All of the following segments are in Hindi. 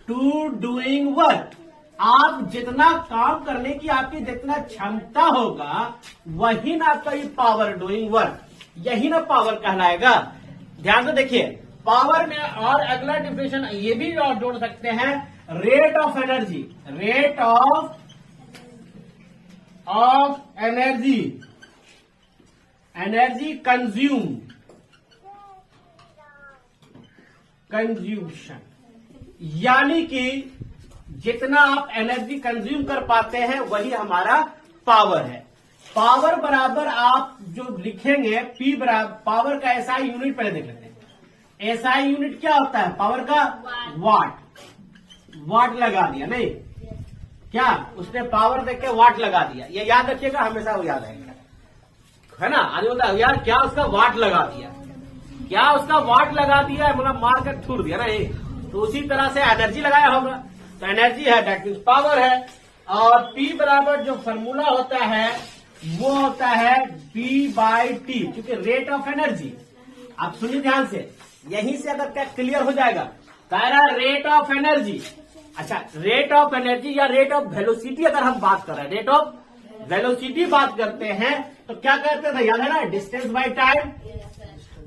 To doing work. आप जितना काम करने की आपकी जितना क्षमता होगा वही ना आपका ये पावर, डूइंग वर्क, यही ना पावर कहलाएगा। ध्यान से देखिए, पावर में और अगला डिफिनेशन ये भी और जोड़ सकते हैं, rate of energy, rate of energy, energy consumption, यानी कि जितना आप एनर्जी कंज्यूम कर पाते हैं वही हमारा पावर है। पावर बराबर आप जो लिखेंगे पी बराबर, पावर का एसआई यूनिट पहले देख लेते हैं। एसआई यूनिट क्या होता है पावर का? वाट। वाट लगा दिया, नहीं क्या उसने पावर देख के वाट लगा दिया, ये याद रखिएगा, हमेशा वो याद रहेगा, है ना। आदमी बोलता है यार क्या उसका वाट लगा दिया, क्या उसका वाट लगा दिया, मतलब मार कर थूर दिया ना ये। तो उसी तरह से एनर्जी लगाया होगा, तो एनर्जी है दैट मीन्स पावर है। और P बराबर जो फॉर्मूला होता है वो होता है B/T, क्योंकि रेट ऑफ एनर्जी। आप सुनिए ध्यान से, यहीं से अगर क्या क्लियर हो जाएगा, कह रहा है रेट ऑफ एनर्जी। अच्छा, रेट ऑफ एनर्जी या रेट ऑफ वेलोसिटी अगर हम बात कर रहे हैं, रेट ऑफ वेलोसिटी बात करते हैं तो क्या कहते थे, याद है ना, डिस्टेंस बाय टाइम।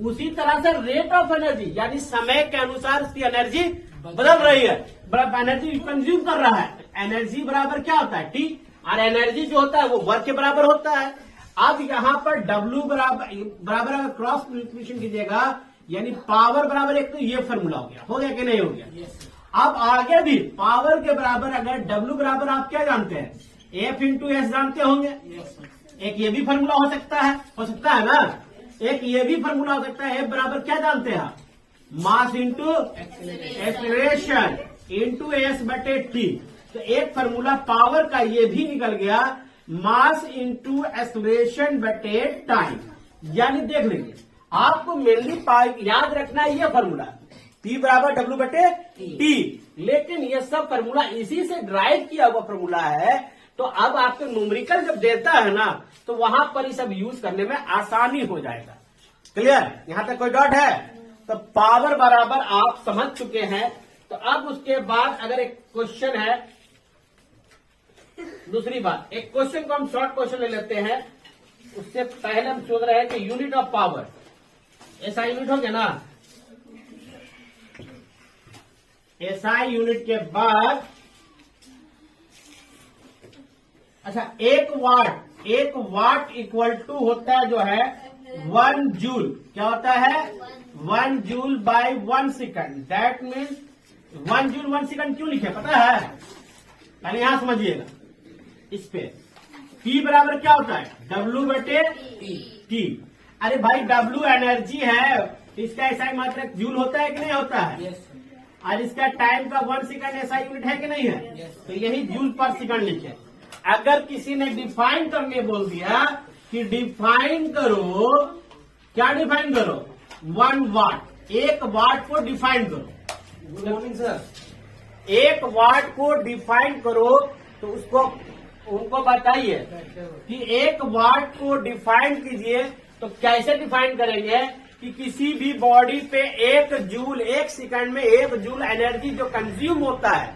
उसी तरह से रेट ऑफ एनर्जी यानी समय के अनुसार उसकी एनर्जी बदल रही है, बराबर एनर्जी कंज्यूम कर रहा है। एनर्जी बराबर क्या होता है? टी, और एनर्जी जो होता है वो वर्क के बराबर होता है। अब यहां पर W बराबर अगर क्रॉस मल्टीप्लिकेशन कीजिएगा, यानी पावर बराबर, एक तो ये फॉर्मूला हो गया कि नहीं हो गया। अब आगे भी पावर के बराबर अगर W बराबर आप क्या जानते हैं? F इंटू एस जानते होंगे। एक ये भी फॉर्मूला हो सकता है ना। एक ये भी फॉर्मूला हो सकता है, F बराबर क्या जानते हैं? Mass into acceleration into S बटे टी। तो एक फॉर्मूला पावर का ये भी निकल गया, मास इंटू एक्सेलरेशन बटे टाइम। यानी देख लीजिए, आपको मेनली याद रखना है ये फॉर्मूला, P बराबर W बटे T। लेकिन ये सब फॉर्मूला इसी से ड्राइव किया हुआ फॉर्मूला है। तो अब आपको न्यूमेरिकल जब देता है ना, तो वहां पर ये सब यूज करने में आसानी हो जाएगा। क्लियर? यहां तक कोई डाउट है? तो पावर बराबर आप समझ चुके हैं। तो अब उसके बाद अगर एक क्वेश्चन है, दूसरी बात, एक क्वेश्चन को हम शॉर्ट क्वेश्चन ले लेते हैं। उससे पहले हम सोच रहे हैं कि यूनिट ऑफ पावर, ऐसा यूनिट हो गया ना। एसआई यूनिट के बाद अच्छा, एक वाट इक्वल टू होता है जो है 1 जूल। क्या होता है? 1 joule by 1 second. That means 1 joule 1 second क्यों लिखे पता है? पहले यहां समझिएगा। इस पे P बराबर क्या होता है? W बटे T। अरे भाई W एनर्जी है, इसका ऐसा मात्रा जूल होता है कि नहीं होता है? और इसका टाइम का 1 सेकंड ऐसा यूनिट है कि नहीं है? तो यही जूल पर सेकंड लिखे। अगर किसी ने डिफाइन करने बोल दिया कि डिफाइन करो, क्या डिफाइन करो? 1 वाट, 1 वाट को डिफाइन करो। Good morning sir. 1 वाट को डिफाइन करो, तो उसको उनको बताइए कि 1 वाट को डिफाइन कीजिए। तो कैसे डिफाइन करेंगे कि किसी भी बॉडी पे 1 जूल, 1 सेकंड में 1 जूल एनर्जी जो कंज्यूम होता है,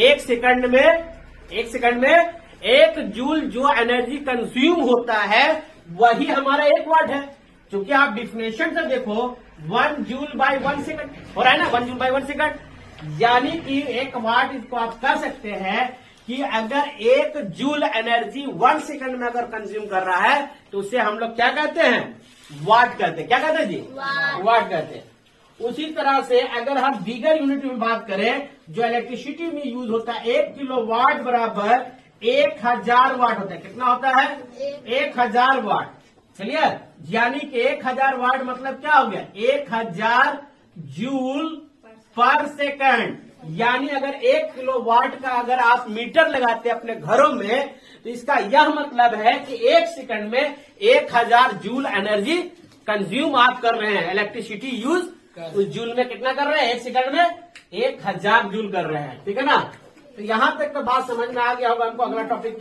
1 सेकंड में 1 जूल जो एनर्जी कंज्यूम होता है वही हमारा 1 वाट है। क्योंकि आप डिफिनेशन से देखो, 1 जूल बाय 1 सेकंड हो रहा है ना, 1 जूल बाय 1 सेकंड। यानी कि 1 वाट, इसको आप कह सकते हैं कि अगर 1 जूल एनर्जी 1 सेकंड में अगर कंज्यूम कर रहा है तो उसे हम लोग क्या कहते हैं? वाट कहते हैं। क्या कहते हैं जी? वाट कहते हैं। उसी तरह से अगर हम दीगर यूनिट में बात करें, जो इलेक्ट्रिसिटी में यूज होता है, 1 किलोवाट बराबर 1000 वाट होता है। कितना होता है? 1000 वाट। चलिए, यानी कि 1000 वाट मतलब क्या हो गया? 1000 जूल पर सेकंड। यानी अगर 1 किलोवाट का अगर आप मीटर लगाते हैं अपने घरों में, तो इसका यह मतलब है कि 1 सेकंड में 1000 जूल एनर्जी कंज्यूम आप कर रहे हैं, इलेक्ट्रिसिटी यूज। उस जूल में कितना कर रहे हैं? 1 सेकंड में 1000 जूल कर रहे हैं। ठीक है ना। तो यहां तक तो बात समझ में आ गया होगा हमको। अगला टॉपिक